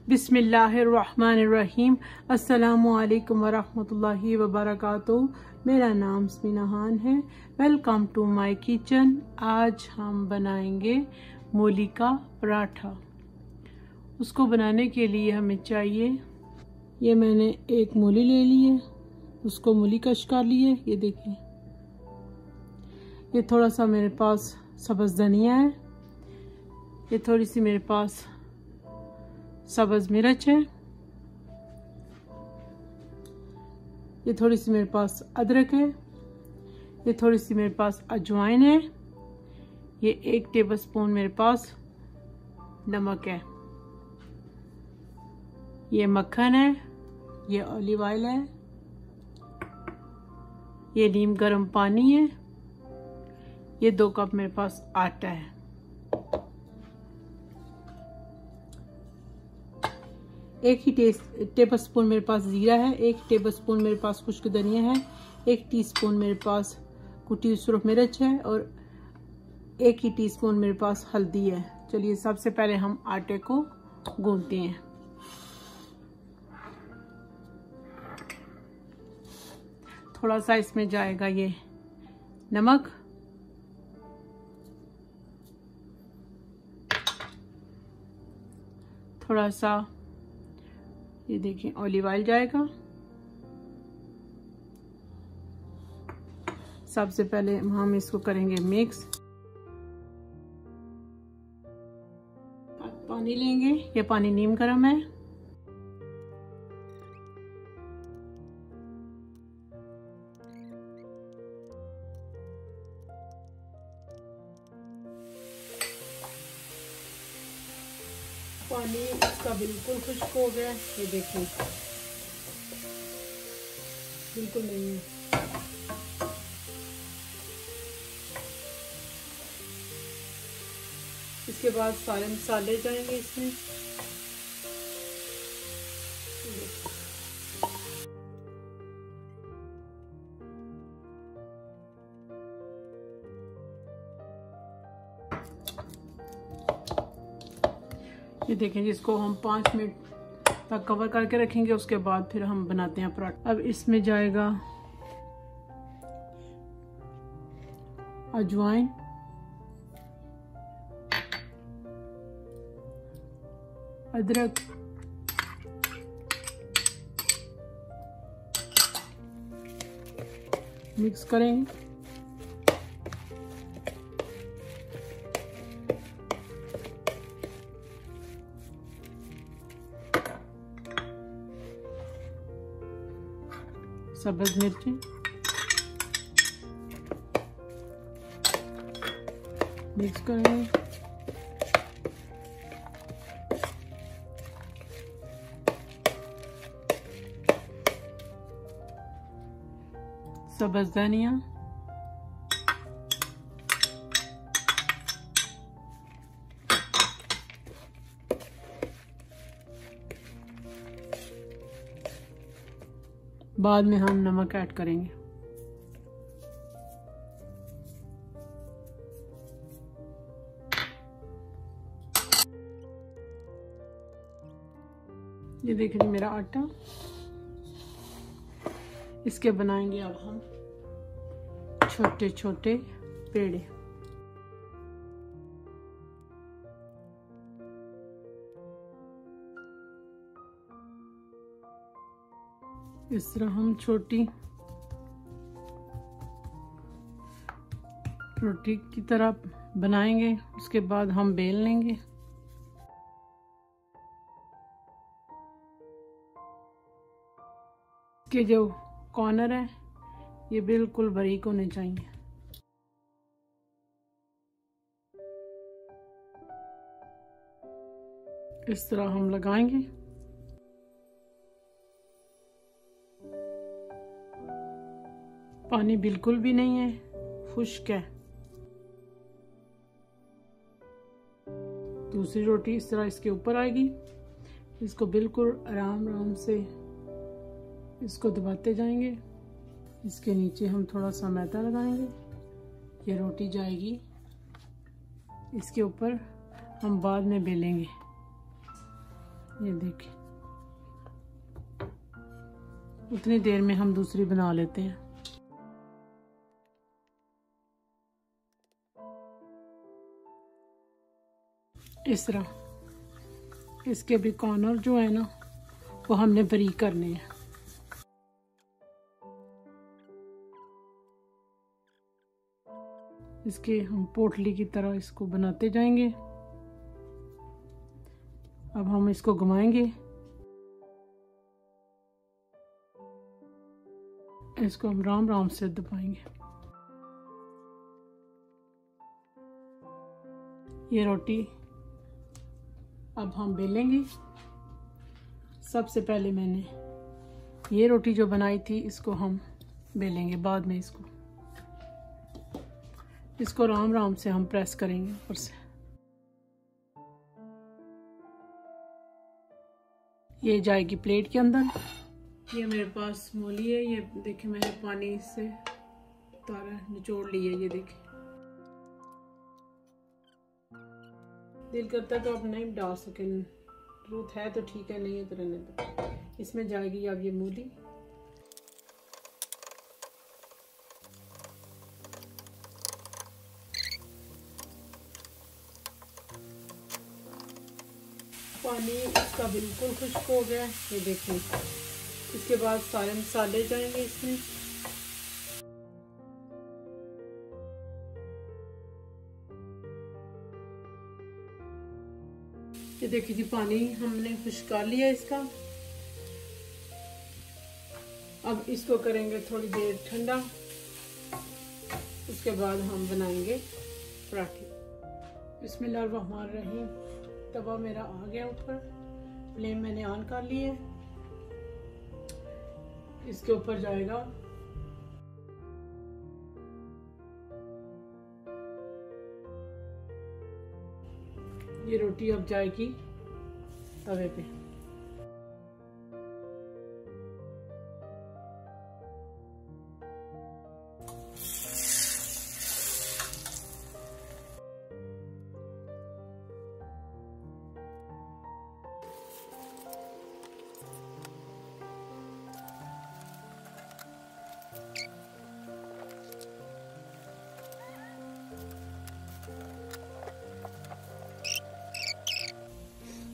बिस्मिल्लाहिर्रहमानिर्रहीम। अस्सलामुअलैकुम वरहमतुल्लाहि वबरकातुहू। मेरा नाम स्मिना खान है। Welcome to my kitchen. आज हम बनाएंगे मूली का पराठा। उसको बनाने के लिए हमें चाहिए, ये मैंने एक मूली ले ली है, उसको मूली कश कर ली है। ये देखिए, ये थोड़ा सा मेरे पास सब्ज़ धनिया है, ये थोड़ी सी मेरे पास सब्ज़ मिर्च है, ये थोड़ी सी मेरे पास अदरक है, ये थोड़ी सी मेरे पास अजवाइन है, ये 1 टेबलस्पून मेरे पास नमक है, ये मक्खन है, ये ऑलिव ऑयल है, ये नीम गर्म पानी है, ये 2 कप मेरे पास आटा है। एक ही टेबलस्पून मेरे पास जीरा है, 1 टेबलस्पून मेरे पास खुश्क धनिया है, 1 टीस्पून मेरे पास कुटी हुई सुरख मिर्च है और 1 ही टीस्पून मेरे पास हल्दी है। चलिए सबसे पहले हम आटे को गूंथते हैं। थोड़ा सा इसमें जाएगा ये नमक, थोड़ा सा ये देखिए ऑलिव ऑयल जाएगा। सबसे पहले हम इसको करेंगे मिक्स। पानी लेंगे, ये पानी नीम गर्म है। पानी इसका बिल्कुल खुश्क हो गया, ये देखिए बिल्कुल नहीं है। इसके बाद सारे मसाले जाएंगे इसमें। ये देखें, जिसको हम 5 मिनट तक कवर करके रखेंगे, उसके बाद फिर हम बनाते हैं पराठा। अब इसमें जाएगा अजवाइन, अदरक, मिक्स करेंगे। सब्ज़ मिर्ची, मिक्स करेंगे। सब्ज़ धनिया, बाद में हम नमक ऐड करेंगे। ये देखिए मेरा आटा, इसके बनाएंगे अब हम छोटे छोटे पेड़े। इस तरह हम छोटी रोटी की तरह बनाएंगे, उसके बाद हम बेल लेंगे। इसके जो कॉर्नर है ये बिल्कुल बारीक होने चाहिए। इस तरह हम लगाएंगे। पानी बिल्कुल भी नहीं है, खुश्क है। दूसरी रोटी इस तरह इसके ऊपर आएगी। इसको बिल्कुल आराम आराम से इसको दबाते जाएंगे। इसके नीचे हम थोड़ा सा मैदा लगाएंगे। ये रोटी जाएगी इसके ऊपर, हम बाद में बेलेंगे। ये देखिए, उतनी देर में हम दूसरी बना लेते हैं। इस तरह इसके भी कॉर्नर जो है ना वो हमने बारीक करने हैं। इसके हम पोटली की तरह इसको बनाते जाएंगे। अब हम इसको घुमाएंगे, इसको हम राम राम से दबाएंगे। ये रोटी अब हम बेलेंगे। सबसे पहले मैंने ये रोटी जो बनाई थी इसको हम बेलेंगे, बाद में इसको राम राम से हम प्रेस करेंगे ऊपर से। ये जाएगी प्लेट के अंदर। ये मेरे पास मूली है, ये देखिए मैंने पानी से तारा निचोड़ लिया। ये देखिए, दिल करता तो आप नहीं डाल सके, जरूरत है तो ठीक है, नहीं है तो रहने दो। इसमें जाएगी अब ये मूली। पानी इसका बिल्कुल खुश्क हो गया, ये देखें। इसके बाद सारे मसाले जाएंगे इसमें। ये देखिए जी, पानी हमने खुश्क कर लिया इसका। अब इसको करेंगे थोड़ी देर ठंडा, उसके बाद हम बनाएंगे पराठे। बिस्मिल्लाहिर्रहमानिर्रहीम। तवा मेरा आ गया ऊपर, फ्लेम मैंने ऑन कर ली है। इसके ऊपर जाएगा ये रोटी, अब जाएगी तवे पे।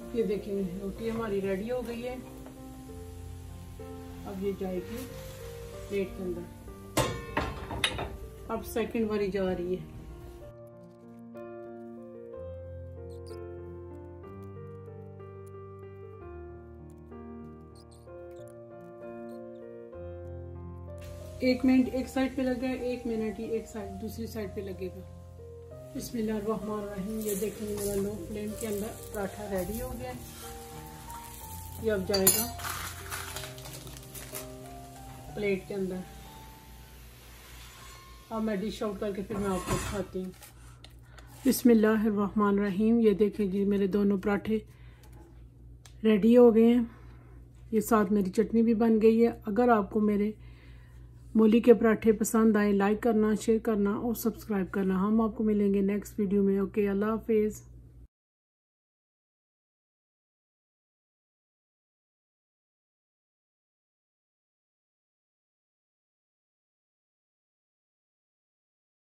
ये देखिए, रोटी हमारी रेडी हो गई है। अब ये जाएगी प्लेट के अंदर। अब सेकंड वाली जा रही है। एक मिनट एक साइड पे लग गया, 1 मिनट ही एक साइड दूसरी साइड पे लगेगा। बिस्मिल्लाहिर्रहमानिर्रहीम। ये देखें, मेरा लो फ्लेम के अंदर पराठा रेडी हो गया है। ये अब जाएगा प्लेट के अंदर। अब मैं डिश आउट करके फिर मैं आपको दिखाती हूँ। बिस्मिल्लाहिर्रहमानिर्रहीम। ये देखें जी, मेरे दोनों पराठे रेडी हो गए हैं। ये साथ मेरी चटनी भी बन गई है। अगर आपको मेरे मूली के पराठे पसंद आए, लाइक करना, शेयर करना और सब्सक्राइब करना। हम आपको मिलेंगे नेक्स्ट वीडियो में। ओके, अल्लाह हाफिज़।